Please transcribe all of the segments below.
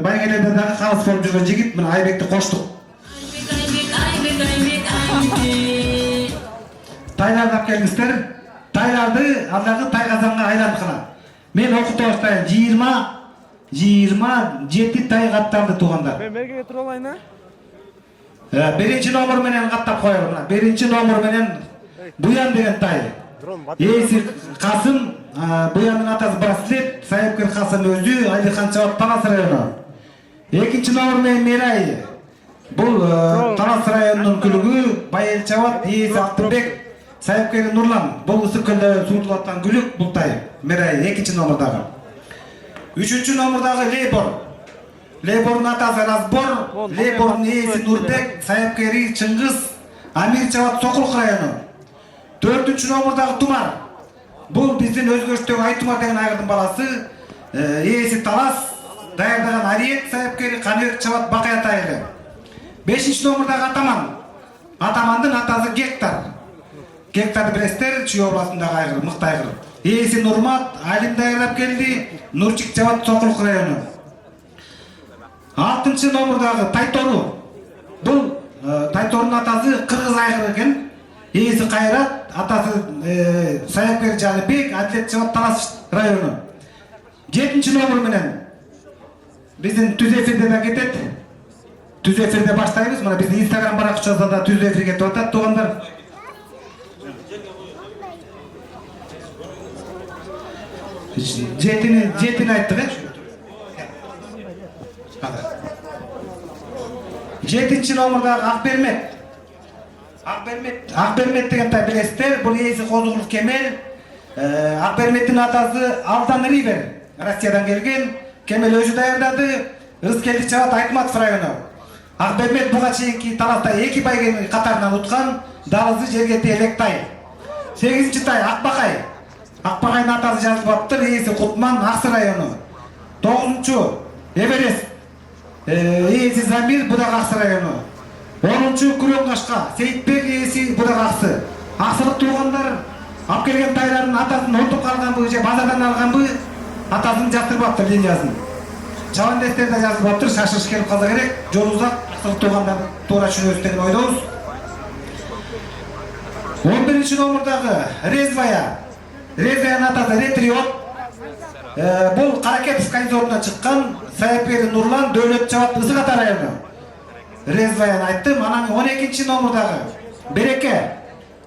Байгеледе дагы калыс болуп жүргөн жигит мына Айбекти коштук. Тайларды алып келиңиздер. Тайларды алдагы тай казанга айланткыла. Мен окута баштайын. 27 тай катталды туугандар. Мен бергеге тура алайын, а? Биринчи номер менен каттап коелу мына. Биринчи номер менен Буян деген тай. Ээси Касым, Буяндын атасы Браслет, сайыпкер Касым өзү, Алихан Чабат Талас району. Экинчи номер менен Мерай. Бул Талас районунун күлүгү, Байел Чабат, ээси Алтынбек, сайыпкери Нурлан. Бул ысык көлдө суутулуп аткан күлүк бул тай. Мерай экинчи номердагы. Үчүнчү номердагы Лейбор. Лейбордун атасы Разбор, Лейбордун ээси Нурбек, сайыпкери Чыңгыз, Амир Чабат Сокулук району. Төртүнчү номердагы Тумар. Бул биздин өзгөчтөгү Айтумар деген айгырдын баласы, ээси Талас, даярдаган Ариет сайыпкери Каныбек Чабат Бакая тайылы. Бешинчи номердагы Атаман. Атамандын атасы Гектар. Гектарды билесиздер, Чүй областындагы айгыр, мыкты айгыр. Ээси Нурмат, Алим даярдап келди, Нурчик Чабат Сокулук району. Алтынчы номердагы Тайтору. Бул Тайторунун атасы Кыргыз айгыры экен. Ээси Кайрат, атасы сайыпкер Жаныбек, Атлет Чабат Талас району. 7-нчи номер менен биздин түз эфирде да кетет. Түз эфирде баштайбыз. Мына биздин Instagram баракчасында да түз эфир кетип атат туугандар. Жетини айттык, э? 7-нчи номердагы Акбермет. Акбермет деген тай билесиздер, бул ээси Козугул Кемел. Акберметтин атасы Алдан Ривер, Россиядан келген. Кемел өзү даярдады. Ызкелди Чабат Айтматов району. Акбермет буга чейинки Таласта 2 байгени катарынан уткан, далызы жерге тиелек тай. 8-нчи тай Акбакай. Акбакайдын атасы жазылып аптыр, ээси Кутман, Аксы району. 9-нчу Эверест. Ээси Замир, бу дагы Аксы району. 10-нчу Күрөң Кашка, Сейитбек ээси, бу дагы Аксы. Аксылык туугандар алып келген тайлардын атасын олтуп калганбы же базардан алганбы, атасын жактырбаптыр линиясын. Чабандестер да жазылып аптыр, шашырыш келип калса керек. Жол узак, аксылык туугандар туура түшүнөбүз деген ойдобуз. 11-нчи номердагы Резвая. Резваянын атасы Ретриот. Бул Каракетов гарнизонунан чыккан, сайыпкери Нурлан, Дөөлөт Чабат Ысык Ата району. Резваян айттым. Анан 12-нчи номердагы Береке.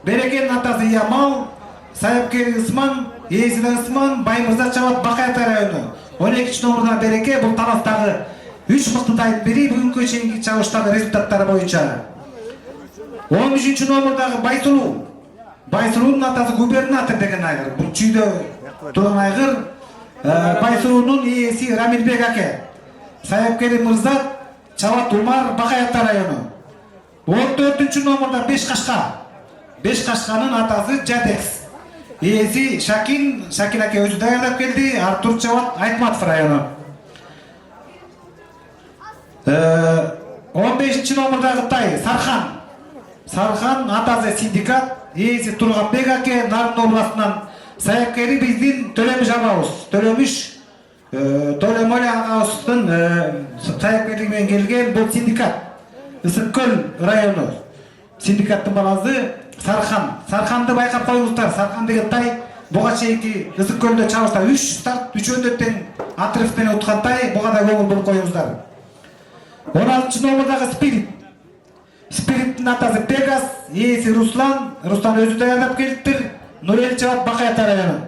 Берекенин атасы Ямал, сайыпкери Ысман, ээси Ысман, Баймырза Чабат Бакая району. 12-нчи номердагы Береке бул Таластагы 3 мыкты тайдын бири, бүгүнкү чейинки чабыштагы результаттары боюнча. 13-нчи номердагы Байсулуу. Байсулуунун атасы губернатор деген айгыр. Бул чүйдө турган айгыр. Байсулуунун ээси Рамилбек аке. Сайыпкери Мырзат, Чабат Умар, Бакая району. 14-нчү номерда Бешкашка. Бешкашканын атасы Жадекс. Ээси Шакин аке өзү даярдап келди, Артур Чабат Айтматов району. 15-нчи номердагы тай Сархан. Сархан атасы Синдикат, ээси Турганбек аке, Нарын областынан. Сайыпкери биздин Төлөмүш агабыз. Төлөмөл агабыздын сайыпкерлиги менен келген бул Синдикат. Ысык көл району. Синдикаттын баласы Сархан. Сарханды байкап коюңуздар. Сархан деген тай буга чейинки Ысык көлдө чабышта 3 старт, 3 тең отрыв менен уткан тай. Буга да көңүл буруп коюңуздар. 16-чы номердагы Спирит. Спириттин атасы Пегас, ээси Руслан. Руслан өзү даярдап келиптир. Нурел Чабат Бакая району.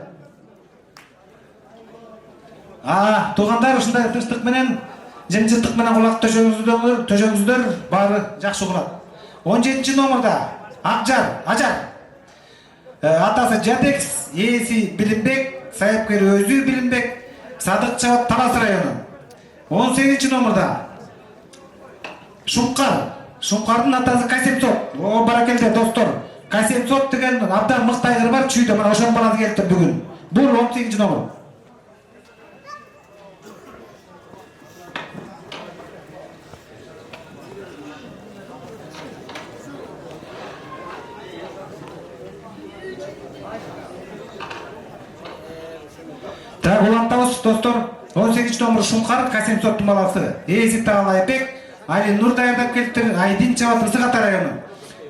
Туугандар, ушундай тынчтык менен, жымжыртык менен кулак төшөңүздөр, баары жакшы угулат. 17-нчи номерда Ажар. Атасы Жадекс, ээси Билимбек, сайыпкери өзү Билимбек, Садык Чабат Талас району. 18-нчи номерда Шумкардын атасы Касемсот. Баракелде достор. Касемсот деген абдан мыкты айгыр бар, чүйдө мына ошонун баласы келиптир бүгүн. Бул 18-нчи номер. Так, улантабыз достор. 18-номер Шунқар Касимцовтың баласы. Ээси Таалайбек, Али Нур даярдап келиптир, Айдин Чабат Ысык-Ата району.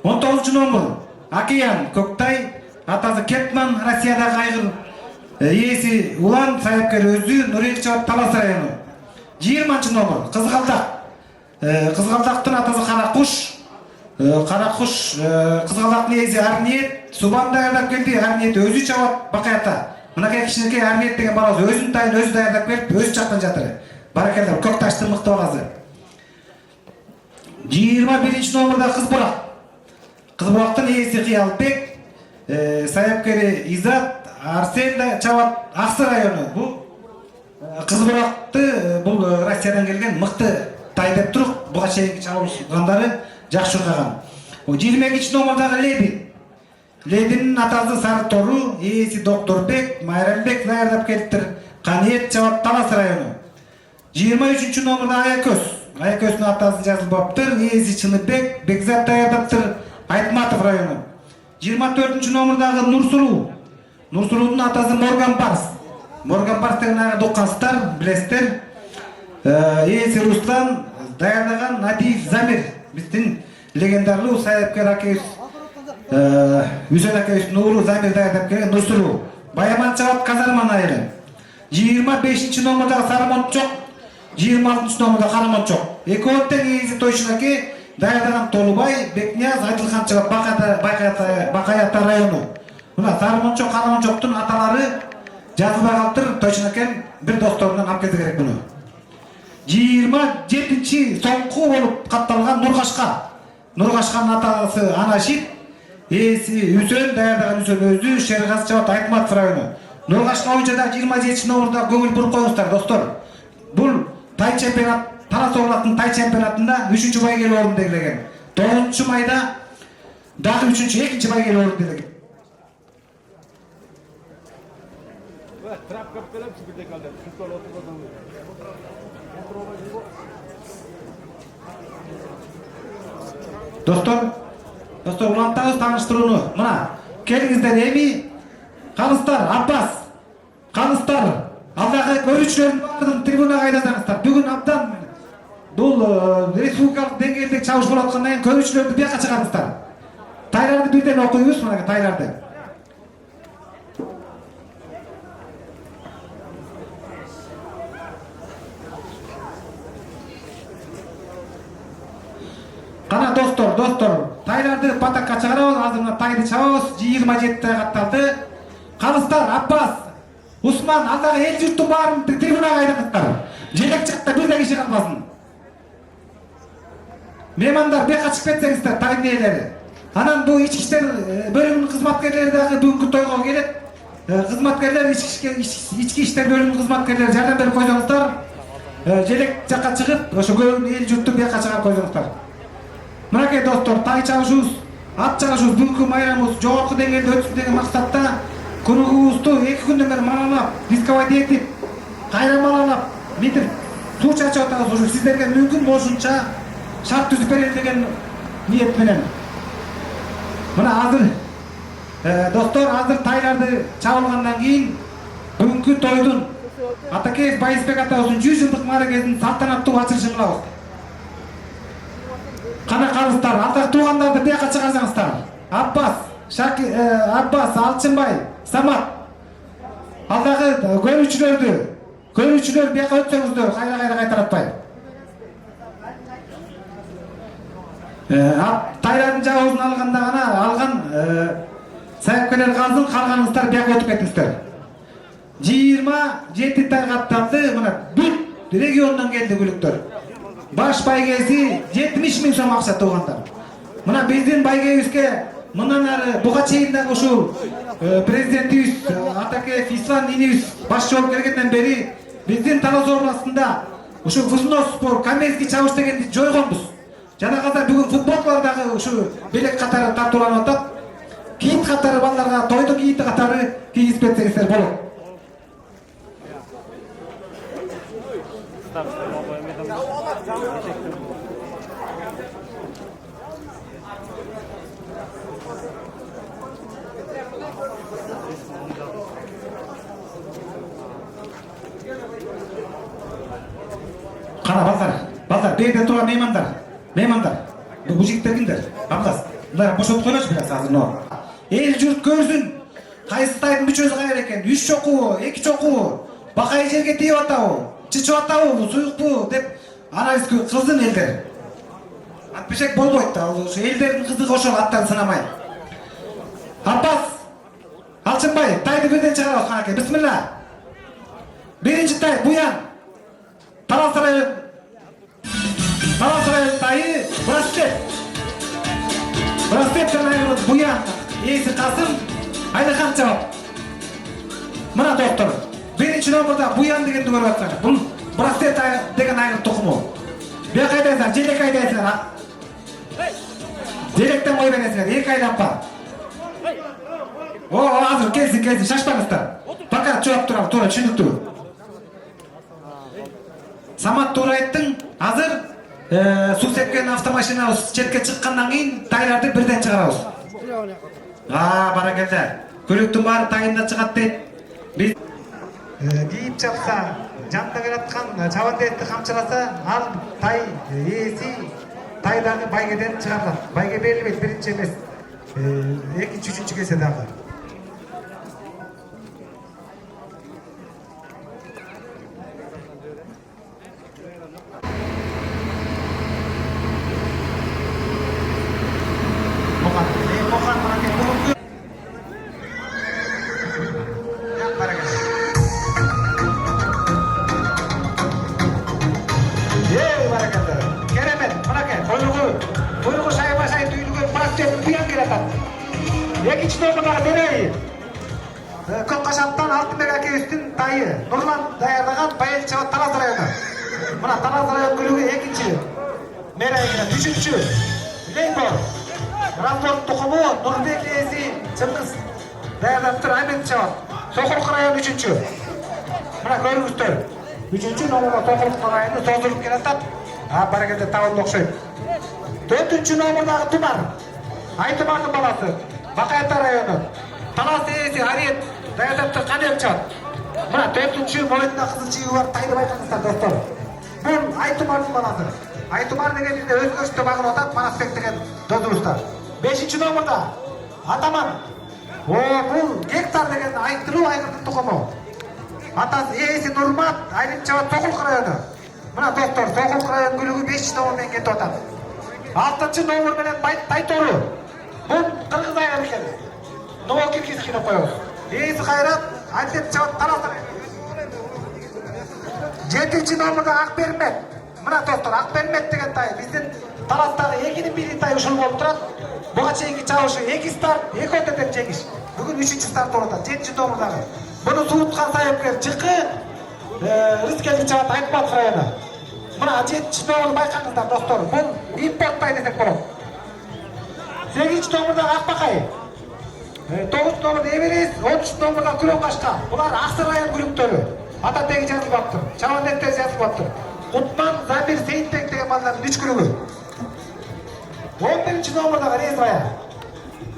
19-номер Акиян Көктай, атасы Кетман Россиядагы айгыр. Ээси Улан сайыпкер өзү Нурек Чабат Талас району. 20-номер Кызгалдак. Кызгалдактын атасы Каракуш. Каракуш Кызгалдактын ээси Арниет, Субан даярдап келди. Арниет өзү Чабат Бакаята. Мынакей кичинекей Арниет деген баласы өзүнүн тайын өзү даярдап келип, өзү жактан жатыр. Баракелде, Көкташтын мыкты баласы. 21-номерда Кызбурак. Кызбурактын ээси Кыялбек, сайыпкери Изат Арсен Чабат Аксы району. Бул Кызбуракты бул Россиядан келген мыкты тай деп туруп, буга чейинки чабуулгандары жакшы ургаган. 22-номердагы Лебин. Лебинин атасы Сары Тору, ээси Докторбек, Майрамбек даярдап келиптир. Каниет Чабат Талас району. 23-номерда Аякөз. Аякөздүн атасы жазылбаптыр, ээси Чыныбек, Бекзат даярдаптыр. Айтматов району. 24-номердагы Нурсулуу. Нурсулуудун атасы Морган Барс. Морган Барс деген докканстар, билесиздер. Ээси Руслан даярдаган Надиев Замир. Биздин легендарлуу сайыпкер акебиз Үсен акебиздин уулу Замир даярдап келген Нурсулуу. Баяман Чабат Казарман айылы. 25-номердагы Сармончок, 26-номерда Карамончок. Экөө тең ээси Тойшун аке даярдаган Толубай, Бекнияз, Айтылхан Чабат Бакаята району. Мына Сармончок, Карамончоктун аталары жазылбай калыптыр. Тойшун акен бир досторунан алып келсе керек буну. 27-чи соңку болуп катталган Нургашка. Нургашканын атасы Анашит, ээси Үсен даярдаган Үсен өзү Шергаз Чабат Айтматов району. Нургашка боюнча да 27-номерда көңүл буруп коюңуздар, достор. Бул тай чемпионат, Тарас областынын тай чемпионатында 3-чү байгелүү орун белгилеген. 9-чу майда дагы 3-чү, 2-чи байгелүү орун белгилеген. Достор, улантабыз тааныштырууну. Мына, келиңиздер эми Каныстар, Аббас, Каныстар, алдагы көрүүчүлөрдүн баардыгын трибунага айдаңыздар. Бүгүн абдан бул республикалык деңгээлде чабыш болуп аткандан кийин көрүүчүлөрдү бияка чыгарыңыздар. Тайларды бирден окуйбуз, мына тайларды. Кана достор, тайларды патакка чыгарабыз, азыр мына тайды чабабыз. 27 тай катталды. Каныстар, Аббас, Усман, алдагы эл журттун баарын трибунага айдаңыздар. Желек жакта бир да киши калбасын. Меймандар бияка чыгып кетсеңиздер, тайдын ээлери. Анан бул ички иштер бөлүмүнүн кызматкерлери дагы бүгүнкү тойго келет. Кызматкерлер, ички иштер бөлүмүнүн кызматкерлери жардам берип койсоңуздар. Желек жакка чыгып, ошо көп эл журтту бияка чыгарып койсоңуздар. Мынакей достор, тай чабышыбыз, ат чабышыбыз бүгүнкү майрамыбыз жогорку деңгээлде өтсүн деген максатта күнүгүбүздү 2 күндөн бери малалап, дисковать этип, кайра малалап, митип суу чачып атабыз. Ушу сиздерге мүмкүн болушунча шарт түзүп берели деген ниет менен. Мына азыр достор, азыр тайларды чабылгандан кийин бүгүнкү тойдун Атакеев Байызбек атабыздын 100 жылдык мааракесинин салтанаттуу ачылышын кылабыз. Кана Каныстар, ардактуу туугандарды бияка чыгарсаңыздар. Аббас, Алчынбай, Самат. Алдагы көрүүчүлөр бияка өтсөңүздөр, кайра кайтаратпай. Тайлардын жабысын алганда гана алган сайыпкерлер калсын, калганыңыздар бияка өтүп кетиңиздер. 27 тай катталды. Мына бүт региондон келди күлүктөр. Баш байгеси 70 000 сом акча туугандар. Мына биздин байгебизге мындан ары буга чейин дагы ушул президентибиз Атакеев Ислам инибиз башчы болуп келгенден бери биздин Талас областында ушу взнос спор, каменский чабыш дегенди жойгонбуз. Жана казар бүгүн футболчулар дагы ушу белек катары тартууланып атат. Кийит катары балдарга тойдун кийити катары кийгизип кетсеңиздер болот. Balдар, beyde turgan meymanдар. Bu jigitler kimdir? Ablas, bunlar boşot koylaş biraz hazır no. El jurt görsün. Qaysı tayın müçözü qayır eken? 3 çoku, 2 çoku. Bakay jerge teyip atau. Çiçip atau bu, suyuk bu dep analiz kılsın elder. Atpışak bolboyt da, şu elderin kızı koşul attan sınamay. Abbas, Alçınbay, taydı birden çıkaralım kanaka. Bismillah. Birinci tay, buyan. Talasaray'ın tayı, Brastet'ten ayrılır buyan. Iyisi Kasım, Aylıkan cevap. Mına doktor. Birinci nomurda buyan degen görüp atsana. Bu Brastet degen ayrılık tokumu. Bir kaydaysan, jelek kaydaysan ha. Jelekten koy benesler, iki kaydan var. O hazır, gelsin, şaşpanızlar. Fakat cevap duralım, tuğra, şimdi dur. Samat tuğra ettin, hazır. Su sepken avtomaşina çetke çıkkandan keyin taylardı birden çıkarabız. Barakallah. Kölüktün bari tayında çıkat deyip. Biz giyip çapsa, janda yaratkan, çavandı etti kamçılasa, al tay, iyisi, tayдағы baygeden çıkarlar. Bayge berilmeydi, birinci emes. Ekinci, üçüncü kesede alır. Ekinci nomurdağı deneyi. Kökkaşaptan Altınbek Akevist'in dayı Nurlan dayarlagan Bayel Çavat Talas rayonu. Mına Talas rayonu bölüğü ekinci. Merayına üçüncü. Leybor. Razdor tukumu Nurbek Ezi Çımkız. Dayarlanıptır Ahmet Çavat. Sokuluk rayonu üçüncü. Mına görüngüstür. Üçüncü nomurda Sokuluk rayonu soğudurup geletat. Barakelde tavırlı okşayıp. Dördüncü nomurdağı Tumar. Aytımar'ın balası. Bakayata rayonu. Talas Ezi Hariyet. Dayarlanıptır Kaner Çavat. Mına dördüncü Molet'in kızılçığı var. Taydı baykanızlar dostlar. Bu Aytımar'ın balası. Aytumar деген жерде өзгөрүштү багып атат, Манасбек деген додурустар. 5-чи номурда Атаман. Бул гектар деген айтылуу айгырдын тукуму. Атасы ээси Нурмат, Айрым Чабат Сокулук району. Мына достор, Сокулук район бөлүгү 5-чи номер менен кетип атат. 6-чы номер менен Байтору. Бул кыргыз айгыр экен. Новокиркийский деп коебуз. Ээси Кайрат, Айрым Чабат Талас району. 7-чи номерде Акбермет. Мына достор, Акбермет деген тай биздин Таластагы экинин бири тай ушул болуп турат. Буга чейинки чабышы 2 старт, 2 өтөтөн жеңиш. Бүгүн 3-чү старт болуп атат, 7-чи номурдагы. Буну сууткан сайыпкер Чыкы, Рискелди Чабат Айтматов району. Мына 7-чи номурду байкаңыздар достор. Бул импорт тай десек болот. 8-чи номурдагы Акбакай. 9-чу номурда Эверест, 10-чу номурда Күлөкашка. Булар Аксы район күлүктөрү. Ата теги жазылыптыр. Чабандеттер жазылыптыр. Кутман Замир Сейитбек деген балдардын 3 күлүгү. 11-чи номурдагы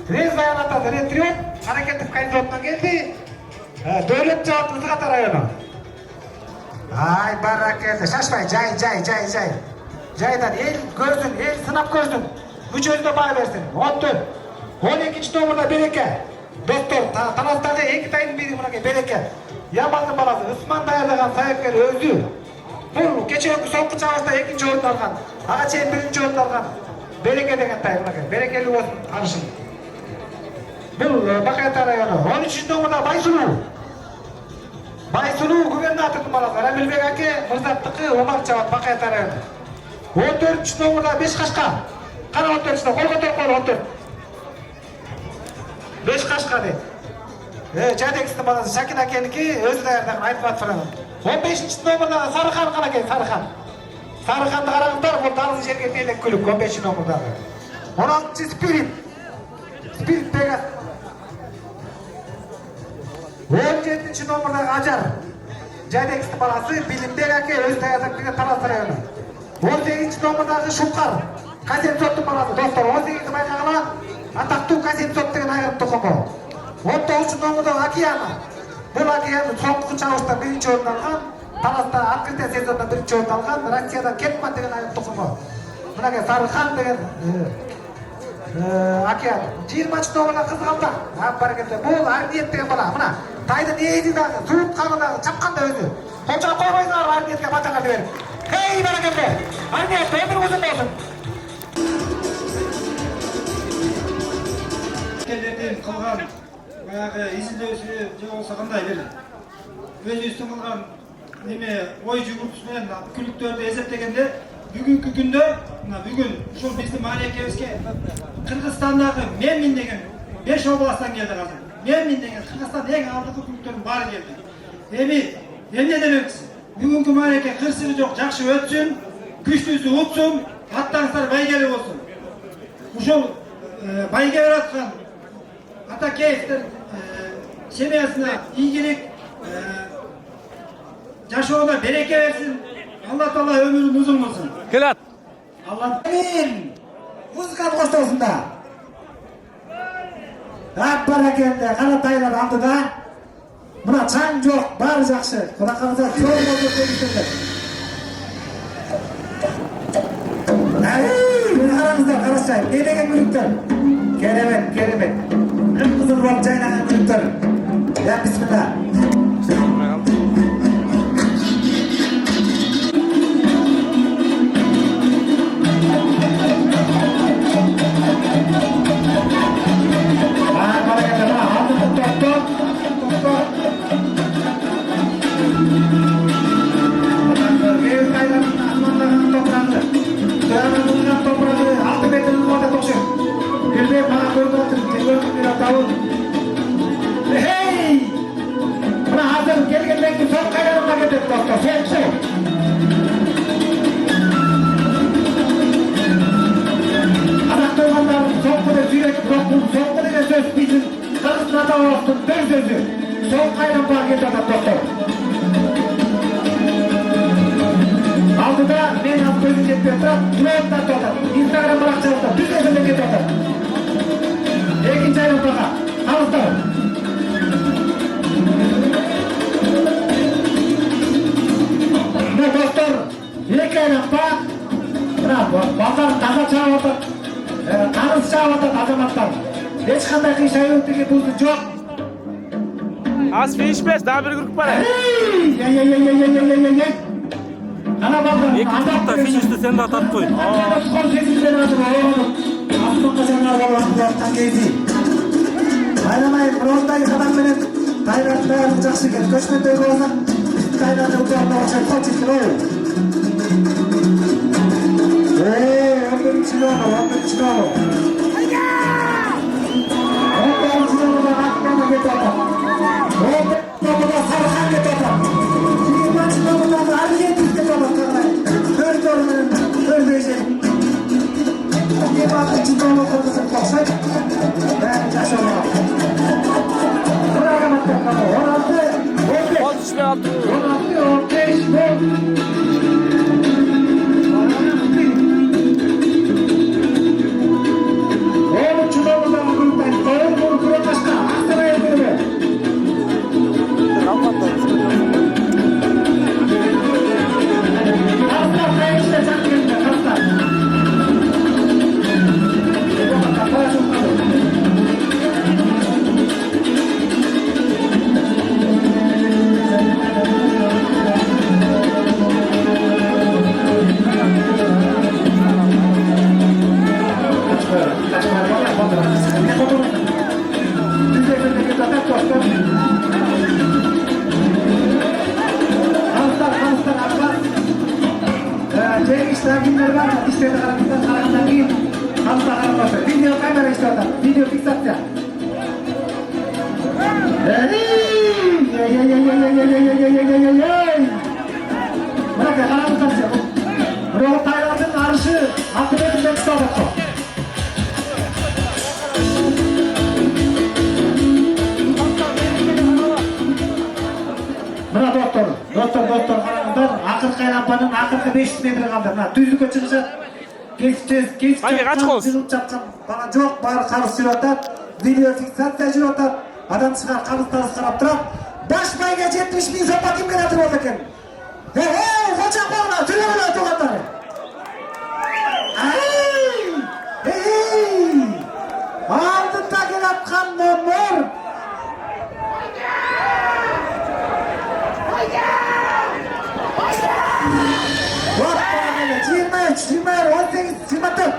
Резбаян атасы Ретриот аракеттик кандидатынан келди. Дөөлөт Жабат Мызгата району. Ай баракелде, шашпай, жай. Жайдан эл көрсүн, эл сынап көрсүн. Мүчөсүнө баа берсин. 14. 12-чи номурда Береке. Достор, Таластагы 2 тайдын бири мынакей Береке. Ямандын баласы Усман даярдаган сайыпкер өзү. Бул кечээки соңку чабышта 2-чи орунду алган. Ага чейин 1-чи орунду алган. Береке деген тай мынакей. Берекелүү болсун арышын. Бул Бакайата району. 13-чү номурда Байсулуу губернатордун баласы Рамилбек аке Мырзаттыкы Омар Чабат Бакайата району. 14-чү номурда Бешкашка. Кана 14-чү кол көтөрүп кой 14. Бешкашка дейт. Жадекстин баласы Шакин акеники өзү даярдаган айтып атпырам. 15-чи номурда Сарыхан канакей, Сарыхан. Сарыханды караңыздар, бул далгы жерге тейлек күлүк 15-чи номурдагы. 16-чы Спирит. Спирит Пегас. 17-чи номурдагы Ажар. Жадекстин баласы Билимбек аке өзү даярдаган Талас району. 18-чи номурдагы Шукар. Касем соттун баласы достор, 18-ти байкагыла атактуу Касем сот деген айрым тукуму. 19-чу номурдагы Океана. Бул Океана соңку чабышта 1-чи орун алган. таласта открытый сезонда бірінші орын алған Россиядан Кетман деген аяқ тұқымы. Мынage Sarıхан деген Океан 20 номердан қыз қалды. Бәрекелді. Бұл Арниет деген бала. Мына тайды негіздағы, суытқанындағы, чапқанда өзі. Қолшаға қоймайсыңдар Арниетке батаңарды беріп. Хей, бәрекелді. Арниет, өмір өзің болсын. Келдерден қылған баяғы изілдеусі жоғылса қандай берді. Өз үстін қылған неме ой жүгіртісімен күліктерді есептегенде бүгінгі күнде бүгін ұшыл біздің Малекевске Қырғызстандағы Менмин деген 5 областан келді қазір. Менмин деген Қырғызстан ең алдыңғы күліктердің бары келді. Емне демекші, бүгінгі Малеке қырсығы жоқ, жақшы өтсін, күштісі ұтсын, аттаңыздар байгелі болсын. Ұшыл байге өратқан Атакеевтер семьясына игілік, жашауына береке берсін. Алла Таала өмірін ұзын болсын. Келат. Алла мен музыканы қоштаусында. Бәрекелді, қара тайлар алды да. Мына чаң жоқ, бәрі жақсы. Құда қараса жол болды көрсетеді. Мені қараңыздар, қарасай. Не деген мүліктер? Керемет. Қызыл болып жайнаған мүліктер. Бисмилла. Aldıda men az gözüm yetmey turab, Turop'tan to'xtab, Instagram paraqchasida biz o'zimga ketyapti. Ikkinchi aylanmaga, xalqlar. Mana doktor, ikki aylanma. Mana bozor taza chaqyapti. Qarz chaqyapti azamatlar. Hech qanday qiyinchilikligi bo'ldi yo'q. Az finish daha bir grup var. Ana bakın. İki grupta finish'te sen de atıp koy. Aylamayın, bronzdagi qadam bilan Taylandlar yaxshi ekan. Ko'chmandagi bo'lsa, Taylandda o'tirmoqchi o'xshab qochib qo'y. Birinchi noma. Video fiksatsiya. Mana qarangizlar. Birov Taylandning arishi Abdulaziz hisobotda. Mana doktor qarangizlar, aqirqi lampaning aqirqi 500 metr qoldi. Mana tuzlikka chiqishi Geç bana çok bari karısı yürüyorlar. Video fiksatsiya yürüyorlar. Adam çıkar karısı tarafı qarab turib. Baş bayga 70 bin so'm kim beradi bo'ldi ekan. Hoca bana tülemene tokatları. Aldında gelatkan nomor. Bak bana 23, 24, 18, 24,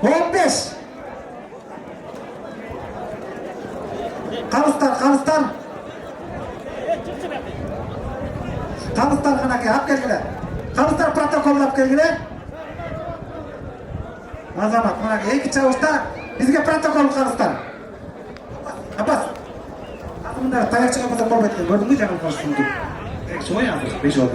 15. Kalıstar. Kalıstar kanaki, hap gelgiler. Kalıstar protokollap gelgiler. Azamat, kanaki, iki çavuşta bizge protokol kalıstar. Abbas. Aslında tayak çıkamasa korb etken, gördün mü canım kalsın diye. Soğuk yazmış, 5 oldu.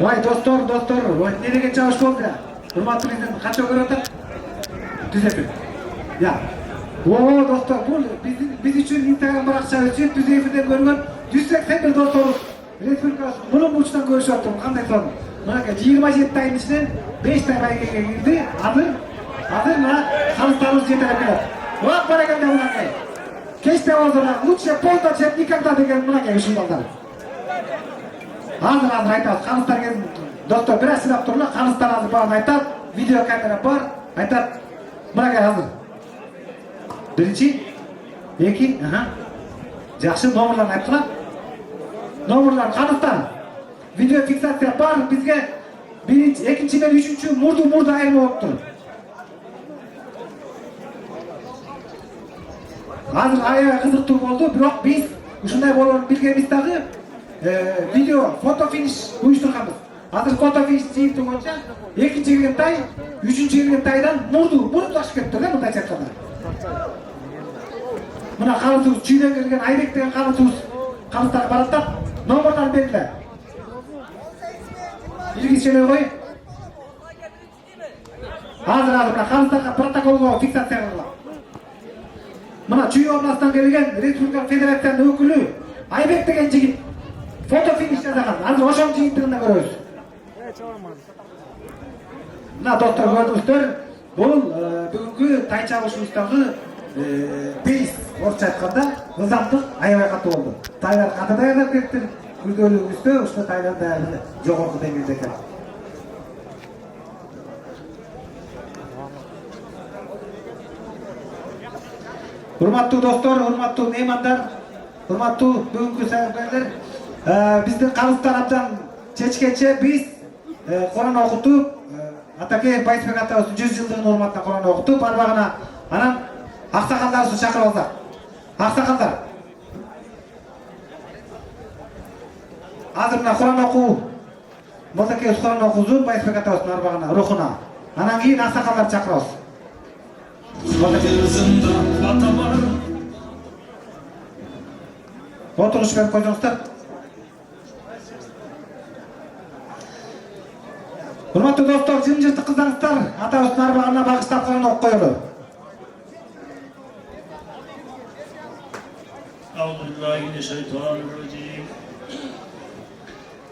Vay dostlar, vay ne degen çavuş oldu ya. Hurmatlı bizden kaç o görüntü? Düzepin. Ya. Oo dostlar, bu biz için Instagram bırakacağız için düzeyfiden görünen 181 dostlarız. Respublikası bunun uçtan görüşüyordu. Kanday sorun. Bak 27 ayın içinden 5 tane bayga girdi. Hazır mı? Kalıstağımız yeterli. Bak bana geldi buna kay. Keşte o zaman lütfen polda çek nikahda degen buna kay üşün baldan. Hazır aytaz. Kalıstağ gelin. Dostlar biraz silap turla. Kalıstağ hazır bana aytaz. Video kamera var. Aytaz. Buna kay hazır. Birinci, iki, жақсы номерларын айтқылап. Номерлар Қазақстан. Video fiksatsiya бар bizge birinci, ikinci ve üçüncü murdu ayırma болып тұр. Hazır aya қызықты болды, бірақ biz ушундай боларын билгенбиз дагы video foto finish уюштурганбыз. Hazır foto finish жыйынтыгы боюнча экинчи келген тай, үчүнчү келген тайдан мурду ашып кетти да мындай айтканда. Mına kalıtımız çiğden gelgen Aybek degen kalıtımız kalıtlar barаттap nomorlar belgile. İlgi söyle koy. Hazır mına kalıtlarga protokolga fiksatsiya kılgıla. Mına Çuy oblastından gelgen Respublika Federatsiyanын ökülü Aybek degen jigit foto finish jazagan. Hazır ошонун жыйынтыгында көрөбүз. Mına dostlar gördүңүздөр, бул бүгүнкү тай чабышыбыздагы бейс орысша айтқанда нызамдық аябай қатты болды. Тайлар қаты даярлап кетті, күрделігімізді ұшты тайлар даярлығы жоғарғы деңгейде екен. Hurmatlı dostlar, hurmatlı mehmanдар, hurmatlı бүгүнкү саякерлер, биздин Калыстар абдан чечкенче биз Kur'an окутуп, Атакей Байсбек атабыздын 100 жылдыгын урматына Kur'an окутуп, арбагына анан Ақсақалдарсын шақырып алсақ. Ақсақалдар. Азыр мына Құран оқу. Молдакей Құран оқузун Байсбек атабыздын арбагына, рухуна. Анан кийин ақсақалдарды шақырабыз. Отыруш берип койдуңуздар. Урматтуу достор, жымжыртык кыздарыңыздар, атабыздын арбагына багыштап Құран окуп коелу. أعوذ بالله من الشيطان الرجيم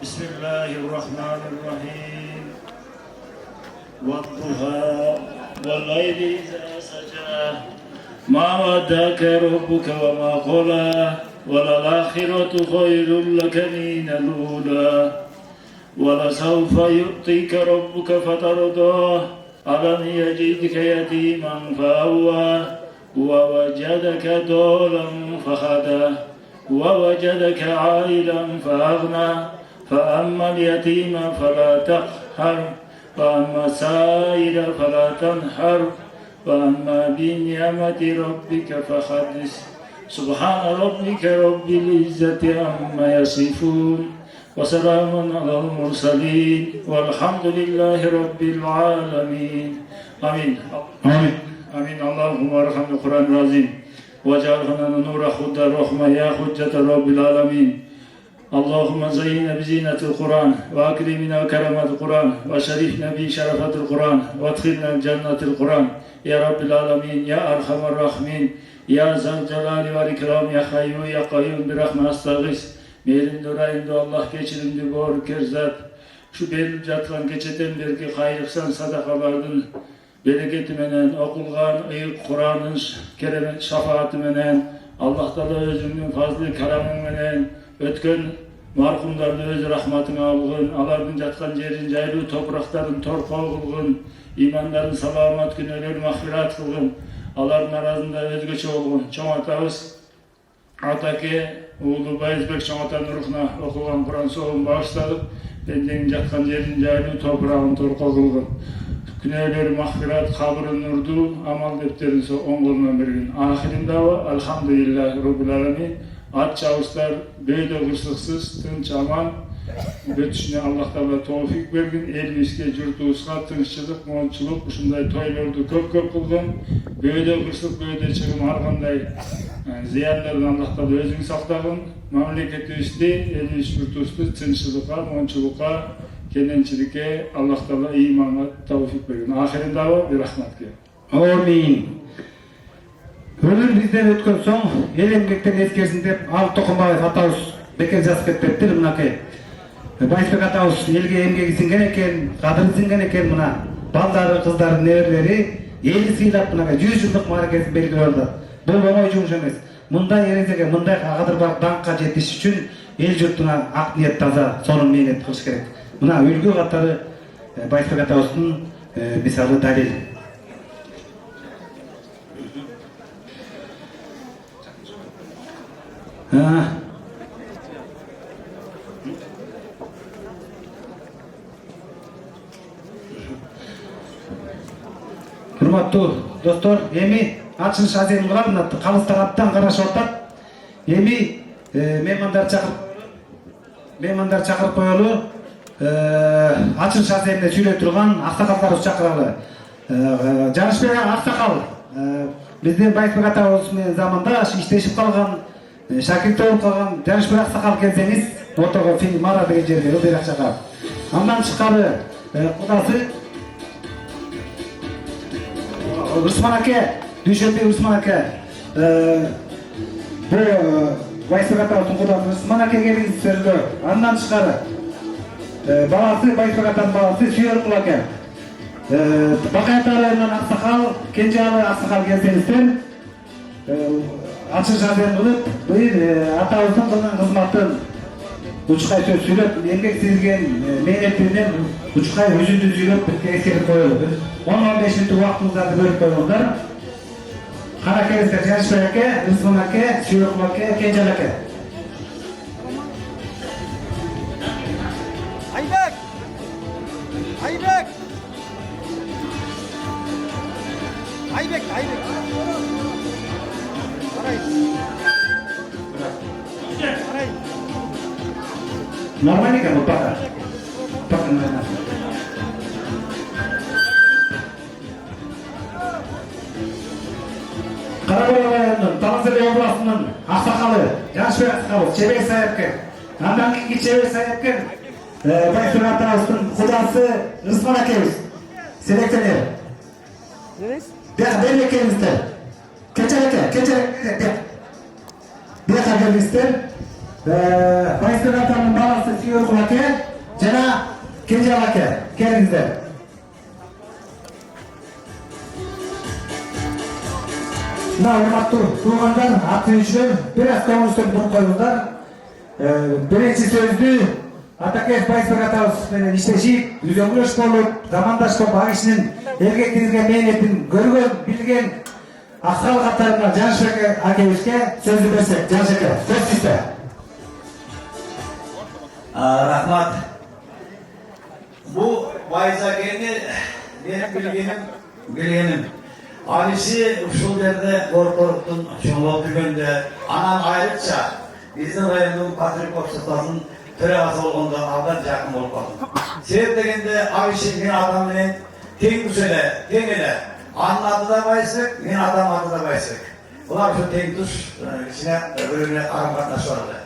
بسم الله الرحمن الرحيم والضحى والليل إذا سجى ما ودعك ربك وما قلى وللآخرة خير لك من الأولى ولسوف يعطيك ربك فترضى ألم يجدك يتيما فأوى ووجدك ضالا فهدى ووجدك عائلا فأغنى فأما اليتيم فلا تقهر وأما السائل فلا تنحر وأما بنعمة ربك فحدث سبحان ربك رب العزة عما يصفون وسلام على المرسلين والحمد لله رب العالمين آمين Amin. آمين اللهم ارحم القرآن العظيم واجعلنا نور هدى الرحمة يا حجة رب العالمين اللهم زينا بزينة القرآن وأكرمنا كرامة القرآن وشرفنا بشرفة القرآن وادخلنا جنة القرآن يا رب العالمين يا أرحم الراحمين يا ذا الجلال والإكرام يا حي يا قيوم برحمة أستغيث Meğerinde rayında Allah geçirimdi bor kerzat. Şu berilip жатқан keçeden berki hayırsan sadakalardın bereketi menen, okulgan ıyık Kur'an'ın keremet şafaati menen Allah Taala özünün fazlı karamı menen ötken marhumlarni öz rahmatyna algın, alardın jatkan jerin jaylуу topraktарын torkoo kılgın, imanların salamat günölөр mahfirat kılgın, alardın arasında özgöçe olgun. Çoң atabız Atake Uğulu Bayezbek çoң atanын ruhuna okugan Kur'an soğun bağışladık. Bendegin jatkan jerin jaylуу toprağın torkoo kılgın. Günölөр mahfirat, kabırı nurdu, amal defterin oң kolundan bergin. Ahirin dava, alhamdulillahi rabbil alamin. At çavuşlar böyle hırsızsız, tınç aman, ötüşüne Allah Teala tevfik bergin, elbisке, jurtubuzga tınççılık, moğolçuluk, uşunday toylordu köp kılgın, böyle hırsız, böyle çıgım arganday ziyanlardan Allah Teala özüň saktagın, mamleketibizdi, elbis jurtubuzdu tınççılıkka, moğolçulukka, kenençilikке Allah Teala imana tevfik bergin. Ahirin dava bir rahmatke. Amin. Ölüm bizden ötken soň el emgekten eskersin dep Al Tokunbaev atabız beker жазып кетпептир мынакей. Байсбек атабыз элге эмгеги сиңген экен, кадыры сиңген экен мына. Балдары, кыздары, неберелери элди сыйлап мынакей 100 жылдык мааракесин белгилеп алды. Бул оңой жумуш эмес. Мындай эрезеге, мындай кадыр бар даңкка жетиш үчүн эл журтуна ак ниет таза, сонун мээнет кылыш керек. Мына үлгү катары Байсбек атабыздын мисалы далил. Урматтуу достор, эми ачылыш азем кылам, калыс тараптан карашып атат. Эми меймандар чакырып коелу. Ачылыш аземде сүйлөй турган аксакалдарды чакыралы. Жарышбек аксакал биздин Байсбек атабыз менен замандаш иштешип калган, шакирт болуп калган Жарышбек аксакал келсеңиз, ортого Мара деген жерге ылдый акчага. Андан тышкары кудасы Усман аке, Дүйшөнбек Усман аке. Бул Байсбек атабыздын кудасы Усман аке келиңиз сөзгө. Андан тышкары баласы Байсбек атанын баласы Сүйөркул аке. Бакаят районунан аксакал, Кенжеалы аксакал келсеңиздер, ачылыш азем кылып, быйыл атабыздын кылган кызматын учкай сөз сүйлөп, эмгек сиңирген мээнетинен учкай өзүндү сүйлөп эскертип коелу. 10-15 мүнөт убактыңыздарды бөлүп койгондар. Кара келиңиздер Жарышбек аке, Усман аке, Сүйөркул аке, Кенжеалы аке. Айбек! Айбек! Айбек! Айбек! Арай! Арай! Нормально kan bu pakar? Pakar mana? Karabağ rayonunun, Talaseli oblasının aksakalı, Jarышбек akсакалы, Чебек Саепкен. Andan keyingi Чебек Саепкен, Байсбек атабыздын кудасы Усман акебиз. Селекционер. Бияка келиңиздер. Кенжеалы аке, бияка келиңиздер. Байсбек атанын баласы Сүйөркул аке жана Кенжеалы аке келиңиздер. Мына урматтуу туугандар, ат сүйүүчүлөр, бир аз көңүлүңүздөрдү буруп коюңуздар. Биринчи сөздү Атакеев Байсбек атабыз менен иштешип, үзөңгүлөш болуп, замандаш болуп, ал кишинин элге кирген мээнетин көргөн, билген аксакал катарына Жарышбек акебизге сөздү берсек. Жарышбек аке, сөз сизде. Rahmat. Bu Bayezakeni benim bilgenim. Abisi uşul derde korkuttun, şunlu tügünde. Anam ayrıca bizim rayonun Patrik Opsatlası'nın türevası olduğunda aldan yakın olup kaldım. Sebep degende abisi benim adamın tek müsele, tek ele. Anın adı da Bayezak, benim adam adı da Bayezak. Bunlar şu tek tuş içine bölümüne aram katlaşıyorlar.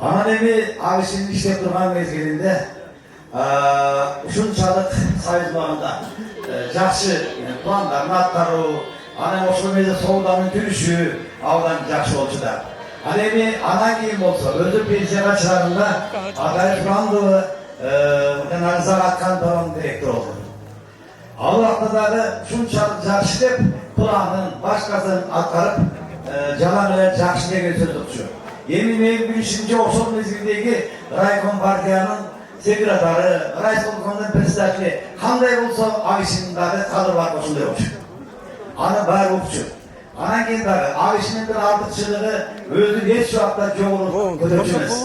Ananemi abisinin işlep durgan mezgilinde uşunçalık sayızlarında жақсы пландар, аттару, анан ошол мезгилде соолдардын жүрүшү абдан жакшы болчу да. Ал эми анан кийин болсо өзү пенсияга чыгаарында Атайыр Курандыбы Назар Аткановдун директор болду. Ал убакта дагы ушунчалык жакшы деп планын башкасын аткарып жалаң эле жакшы деген сөз окчу. Эми менин билишимче ошол мезгилдеги райком партиянын секретары, райкомдун председатели кандай болсо Агишинин дагы кадыр бар ошондой болчу. Аны баары окчу. Анан кийин дагы Агишинин бир артыкчылыгы өзүн эч убакта жогору көтөрчү эмес.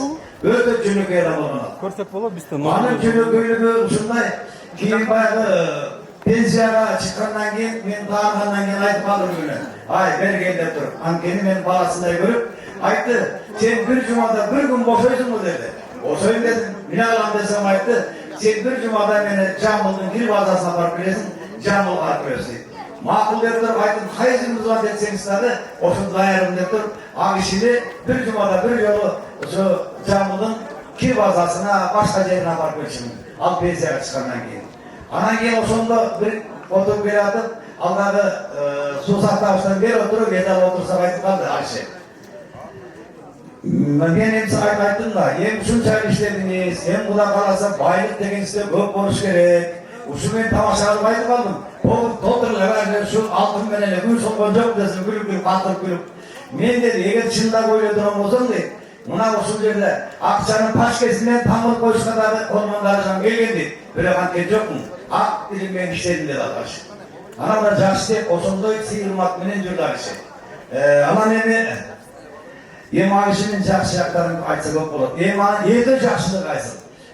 Өтө жөнөкөй адам болгон. Көрсөп болот бизде. Анын жөнөкөйлүгү ушундай. Кийин баягы пенсияга чыккандан кийин мен тааргандан кийин айтып калдым күнү. Ай, берген деп туруп. Анткени мен баласындай көрүп, айтты, сен бир жумада бир күн бошойсуңбу деди. Бошойм дедим. Мен алам десем айтты, сен бир жумада мени Жамбылдын кир базасына барып келесиң, Жамбылга алып бересиң. Макул деп туруп айттым, кайсыңыз бар десеңиз дагы, ошону даярмын деп туруп, Агишини бир жумада бир жолу ошо Жамбылдын кир базасына, башка жерине барып келчүмүн. Ал пенсияга чыккандан кийин. Анан кийин ошондо бир отуруп келатып, ал дагы суу сактагычтан бери отуруп, эдал отурсак айтып калды Айше. Мен эмси айттым да, эми ушунчалык иштедиңиз, эми Кудай кааласа байлык деген сизде көп болуш керек. Ушу мен тамаша кылып айтып калдым. Толтурлар ушул алтын менен эле күн солгон жок десем, күлүп калтырып күлүп. Мен деди, эгер чындап ойлодурган болсоң дейт, мына ушул жерде акчанын пашкесинен тамыр коюшка дагы колуман каражам келген дейт. Бирок анткен жокмун. Ак тилим менен иштедим деди Агиш. Анан мына жакшы деп ошондой сыйырмак менен жүрдү Агиш. Анан эми Агишинин жакшы жактарын айтса көп болот. Эми анын эки жакшылыгы кайсы?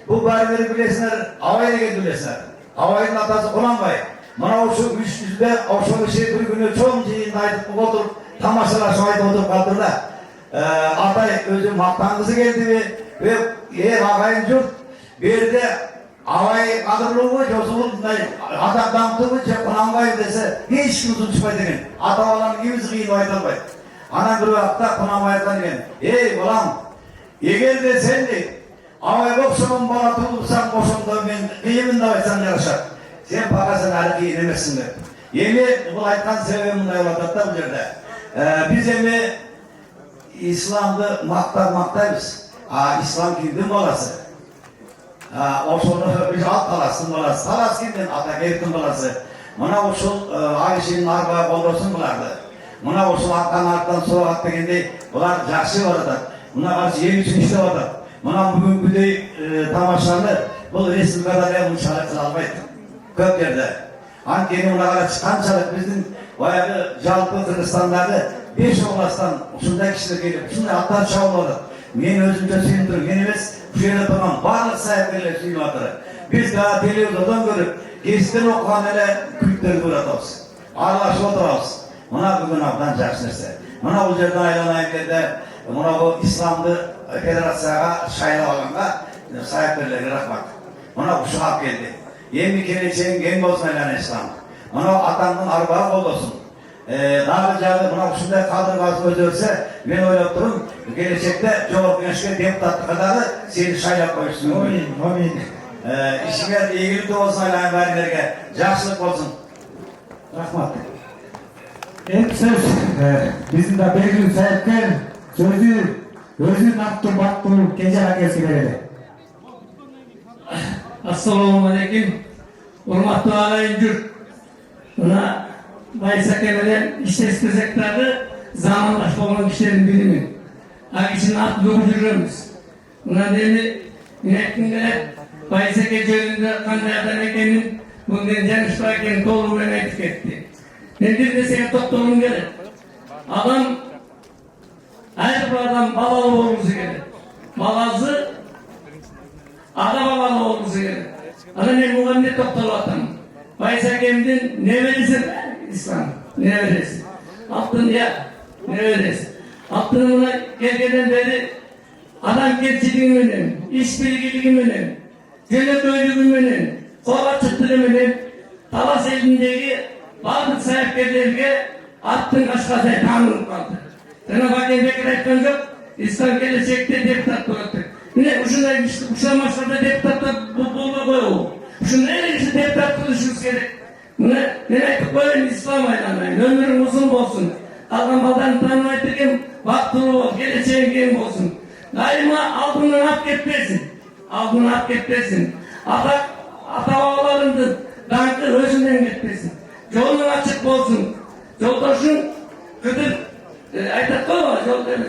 Бул баары бир билесиңер, Абай деген билесиңер. Абайдын атасы Куланбай. Мына ушул үстүздө ошол киши бир күнү чоң жыйында айтып отуруп, тамашалашып айтып отуруп калды да. Атай өзү мактангысы келдиби? Агайын журт, бу жерде Абай кадырлуубу, жосул мындай атак даңктыбы, же Куланбай десе, эч ким тутушпайт экен. Ата баланын кимиси кыйынып айта албайт. Анан бир убакта Куланбай айткан экен, "Эй балам, эгерде сен дейт, Абайга окшогон бала туулурсаң, ошондо мен кыйынмын деп айтсаң жарашат. Сен пага сен али кыйын эмессиң деп." Эми бул айткан себебим мындай болуп атат да бул жерде. Биз эми исламды мактайбыз. Ислам кимдин баласы? Ошону биз ал таластын баласы. Талас кимдин? Атакеевдин баласы. Мына ушул Агишинин арбаа колдосун буларды. Мына ушул аттан арттан соогат дегендей булар жакшы болуп атат. Мына каршы эл үчүн иштеп атат. Мына бүгүнкүдөй тамашаны бул республикада эле мынчалык кыла албайт. Көп жерде. Анткени мына карачы канчалык биздин баягы жалпы Кыргызстандагы 5 областтан ушундай кишилер келип, ушундай аттар чабылып атат. Мен өзүмчө сүйүнүп турам, мен эмес, ушул жерде турган баардык саяткерлер сүйүнүп атат. Биз дагы телевизордон көрүп, кесиптен окуган эле күлүктөрдү көрүп атабыз. Аралашып отурабыз. Мына бүгүн абдан жакшы нерсе. Мына бул жерден айланайын дегенде, мына бул исламды федерацияга шайлап алганга саяткерлерге рахмат. Мына ушул алып келди. Эми келечегиң кең болсун айлана ислам. Мына атаңдын арбаа болбосун. Дагы жагы мына ушундай кадырга көзөрсө, мен ойлоп турум, келечекте жогорку кеңешке депутаттыкка дагы сени шайлап коюшсун. Амин. Ишиңер ийгиликтүү болсун айланайын баарыңерге. Жакшылык болсун. Рахмат. Эми сөз биздин да белгилүү саяткер сөзү өзүн Абдубактуу Кенже акеси берди. Assalomu alaykum. Hurmatli agayın jurt. Buna Baysake bilen işleştireceklerdi. Zamanlaş olan kişilerin bilimin. Agişin atlı yürürümüz. Buna demi yönettimde Baysake çölünde kanday adam ekenin bundan canışma ekenin dolu ve etik etti. Nedir de seni toplumun gelir. Adam her bir adam balalı olması gelir. Balazı ada balalı olması gelir. Adam ne muhammed toptalı atam. Baysake'mdin ne verirsin İslam? Ne verirsin? Attın ya, ne verirsin? Attın buna gelgeden beri adam gerçiliğin önem, iş bilgiliğin önem, gönül bölümün önem, kola çıktığın önem, Talas elindeki bazı sahiplerine attın aşkazaya tanınıp kaldı. Sana bakayım Bekir aytkan yok, İslam gelecekte deputat bıraktık. Yine uşuna maçlarda deputatta bulma koyu. Şunu nereye işte deputat kılışımız gerek. Ne aytıp koyun İslam aylanmayın. Ömrün uzun olsun. Kalkan baldan tanımayı dedim. Vaktulu ol. Geleceğin gen olsun. Daima altından hak etmesin. Altından hak etmesin. Ata babalarının dankı özünden gitmesin. Yolun açık olsun. Yoldaşın Kıdır Айтат қой,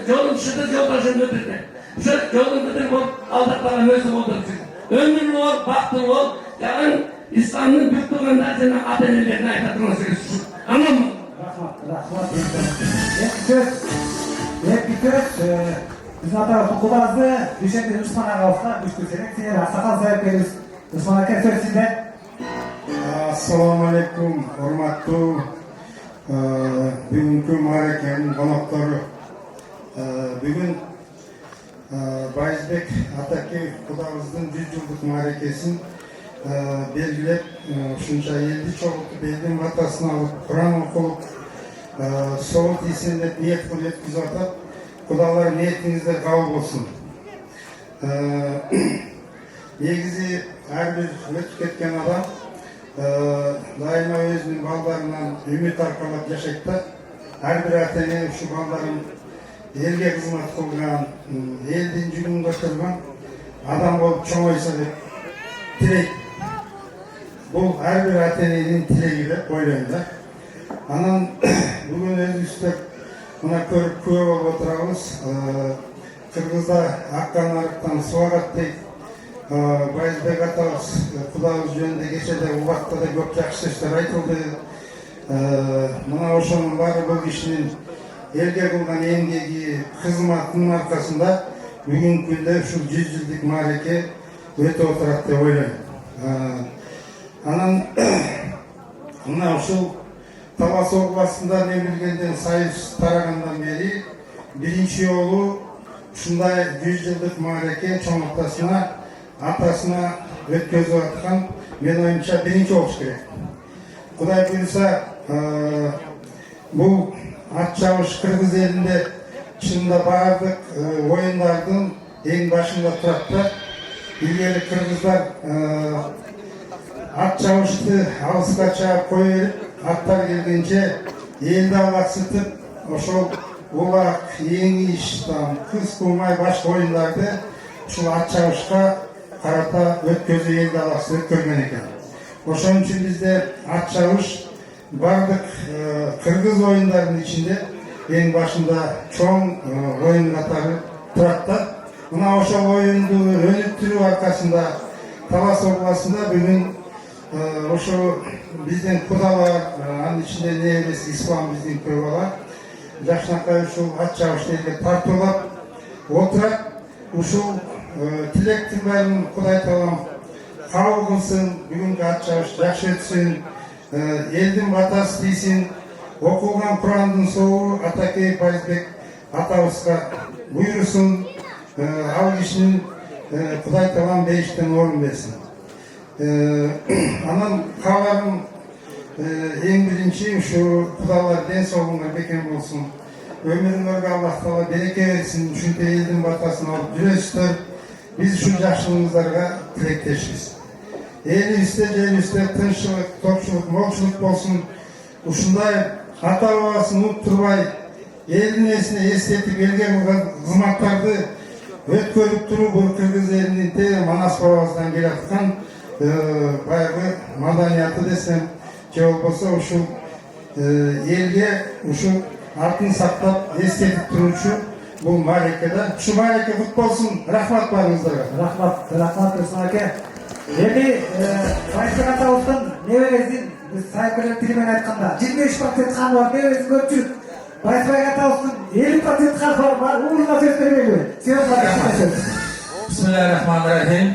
жолың шыды, жолдашың өтірді. Жолың өтір болып, алдап қалған өзі болдырып. Өмір бол, бақытың бол, яғын исламның бүк тұрғанда сені ата-енелеріне айтатырмыз сөз. Аман мı? Rahmat. Екі сөз, біздің атағыз құлазды, Дүйшенбе Усман ағауызға күшкілсерек, сенер Асақал Сайыпкеріз, Усман әке сөз сізде. Ассаламу алейкум, урматтуу бүгүнкү мааракенин коноктору. Бүгүн Байызбек Атакеев кудабыздын 100 жылдык мааракесин белгилеп, ушунча элди чогултуп, элдин батасын алып, Куран окулуп, соот ийсин деп ниет кылып өткүзүп атат. Кудалар ниетиңиздер кабыл болсун. Негизи ар бир өтүп кеткен адам дайыма өзүнүн балдарынан үмүт аркалап жашайт да. Ар бир ата-эне ушу балдарын элге кызмат кылган, элдин жүгүн көтөргөн адам болуп чоңойсо деп тилейт. Бул ар бир ата-эненин тилеги деп ойлойм да. Анан бүгүн өзүбүздөр мына көрүп күбө болуп отурабыз. Кыргызда аккан арыктан суагат дейт. Байызбек атабыз кудабыз жөнүндө кечеде убакта да көп жакшы сөздөр айтылды. Мына ошонун баары бул кишинин элге кылган эмгеги, кызматынын аркасында бүгүнкү күндө ушул 100 жылдык маареке өтүп отурат деп ойлойм. Анан мына ушул Талас областында мен билгенден Союз тарагандан бери биринчи жолу ушундай 100 жылдык маареке чоң атасына өткөзүп аткан, мен оюмча биринчи болуш керек. Кудай буйруса, бул ат чабыш Кыргыз элинде чынында баардык оюндардын эң башында турат да. Илгери кыргыздар ат чабышты алыска чаап кое берип, аттар келгенче элди алаксытып, ошол улак, эңиш, кыз кумай башка оюндарды ушул ат чабышка карата өткөзүү элди алаксытып көргөн экен. Ошон үчүн бизде ат чабыш бардык кыргыз оюндарынын ичинде эң башында чоң оюн катары турат да. Мына ошол оюнду өнүктүрүү аркасында Талас областында бүгүн ошо биздин кудалар, анын ичинде небес ислам биздин көбалар жакшынакай ушул ат чабышты элге тартуулап отурат. Ушул тилектин баарын Кудай Таалам кабыл кылсын, бүгүнкү ат чабыш жакшы өтсүн, элдин батасы тийсин, окулган Курандын соогу Атакеев Байызбек атабызга буйрусун, ал кишинин Кудай Таалам бейиштен орун берсин. Анан кабарым эң биринчи ушу кудалар ден соолугуңар бекем болсун. Өмүрүңөргө Аллах Таала береке берсин. Ушинтип элдин батасын алып жүрөсүздөр. Биз ушул жакшылыгыңыздарга тилектешпиз. Элибизде, жерибизде тынччылык, топчулук, молчулук болсун. Ушундай ата бабасын уnuttурбай, элдин эсине эстетип элге кылган кызматтарды өткөрүп туруп, бул Кыргыз элинин те Манас бабабыздан келаткан баягы маданияты десем, же болбосо ушул элге ушул атын сактап эстетип туруучу бул маарекеде. Ушу маареке кут болсун. Рахмат баарыңыздарга. Рахмат Усман аке. Эми Байызбек атабыздын небересин биз сайыпкерлер тилимен айтканда 23% каны бар, небересин көпчүлүк. Байызбек атабыздын 50% каны бар. Уурунда сөз бербейби? Bismillahirrahmanirrahim.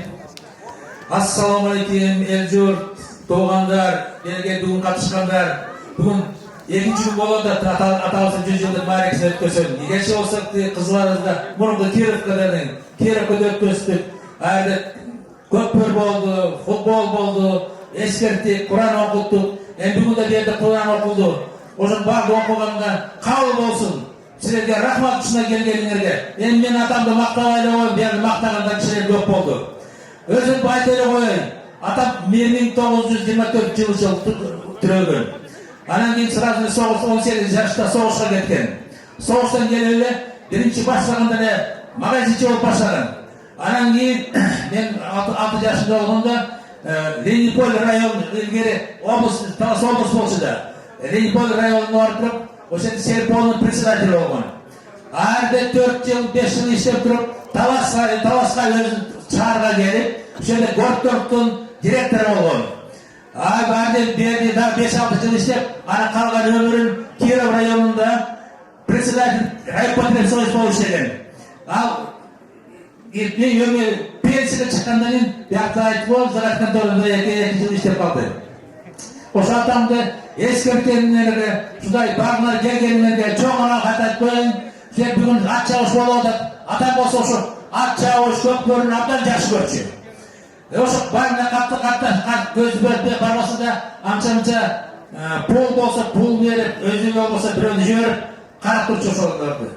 Assalamu alaikum el-jurt, doğanlar, elge бүгүн катышкандар. Бүгүн экинчи күн болот да атабыздын 100 жылдык маарекесин өткөзсөк. Кече болсок кызларыбызда мурунку Кировкада өткөздүк. Айда көпөр болду, футбол болду, эскерттик, Куран окуттук. Эми бүгүн да жерде Куран окулду. Ошон баардык окуганга кабыл болсун. Силерге рахмат ушуна келгениңерге. Эми мен атамды мактабай эле коюм, бияны мактагандан кишилер көп болду. Өзүм айта эле коеюн. Атам 1924 жылы түрөгөн. Анан кийин сразу 18 жашта согушка кеткен. Согуштан келип эле биринчи башлаганда эле магазинчи болуп баштаган. Анан кийин мен 6 жашында болгондо Лениполь район илгери область, Талас область болчу да. Лениполь районуна барып o'sha Serpolin председатель bo'lgan. Arda 4 yil, 5 yil ishlab turib, Tavasqa o'zi shaharga kelib, o'shada Gortortun direktor bo'lgan. Barda berdi, 5-6 yil ishlab, ana qolgan ömrün Kirov rayonunda председатель райпотребсоюз болып işlegan. Al yönü pensiyaga chiqqandan keyin buyoqda aytib olib, ziraat kontorida 2 yil ishlab qoldi. O'sha odamni eskirtganlarga, shunday barlar kelganlarga cho'g'ana xatat qo'ying. Sen bugun atchavush bo'ladi. Adam bo'lsa o'sha atchavush ko'p ko'rinib, abdan yaxshi ko'rchi. O'sha barna qattiq ko'z berdi, barmasida ancha pul bo'lsa pul berib, o'ziga bo'lsa birovni jibirib, qarab turchi o'shalarni.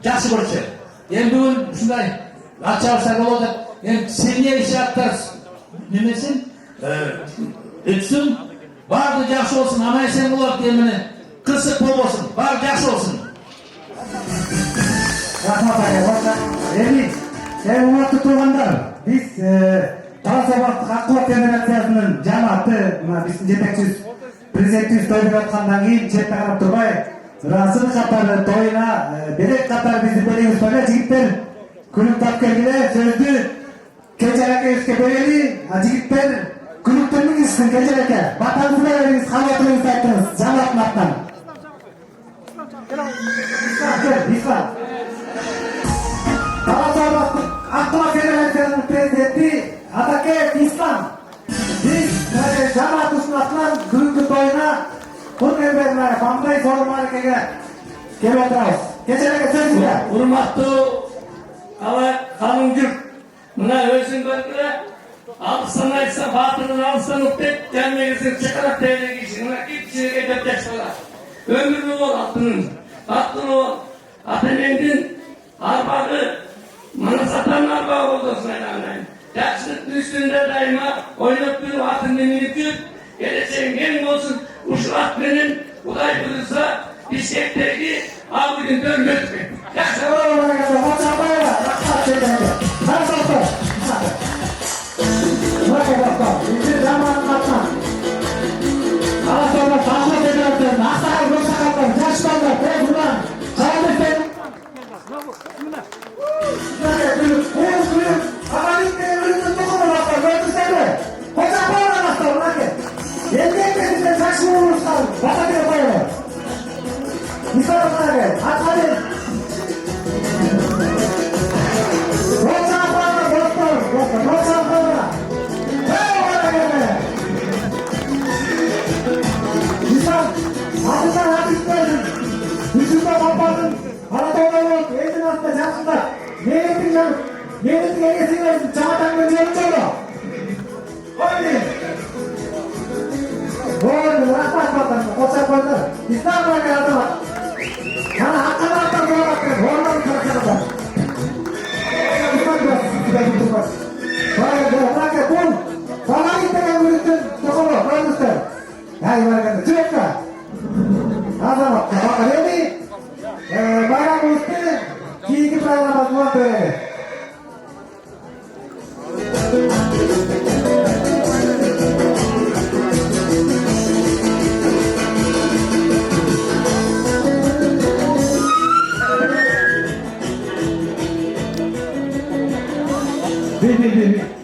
Yaxshi ko'rchi. Endi bugun shunday atchavushlar bo'ladi. Endi senior ishlatlar nimasin? Etsin. Bardı yaxşı olsun, ama sen bo'ladi demini. Qilsa pul bo'lsin, bardı yaxshi olsun. Rahmat aka. Endi hurmatli turg'anlar, biz Talasabaq Xalq Federatsiyasining jamoati, bizning yetakchimiz prezidentimiz to'yib o'tgandan keyin chetda qarab turmay, rasm qatori to'yina berek qator bizni beramiz to'yga yigitlar kulib topkelgilar so'zni kecharaga ishga beraylik, yigitlar kulublarning ishini kecharaga batansiz xavotiringizni aytdingiz, jamoat matnan. İslam. Talasabaq Xalq Federatsiyasining prezidenti Ataket İslam. Biz jamoat usmatlan bugungi to'yina qo'yib bermay, qanday formalikaga kelib o'tiramiz. Kecharaga so'zga. Hurmatli qalin yurt, mana o'zing bilgila, alqisdan aytsa, batini alqisdan o'tib, jamiyatga chiqarib tayyorlagi ishini ikkiga deb tashlar. Ömrü ol atının, atının arbağı, mana satan arbağı oldu saylanayın. Yaşlık üstünde daima oynayıp bir atın dinleyip, geleceğin gelin olsun, uşak benim, uday bulursa, işekleri abi gün dönmez mi? Yaşlık Bil.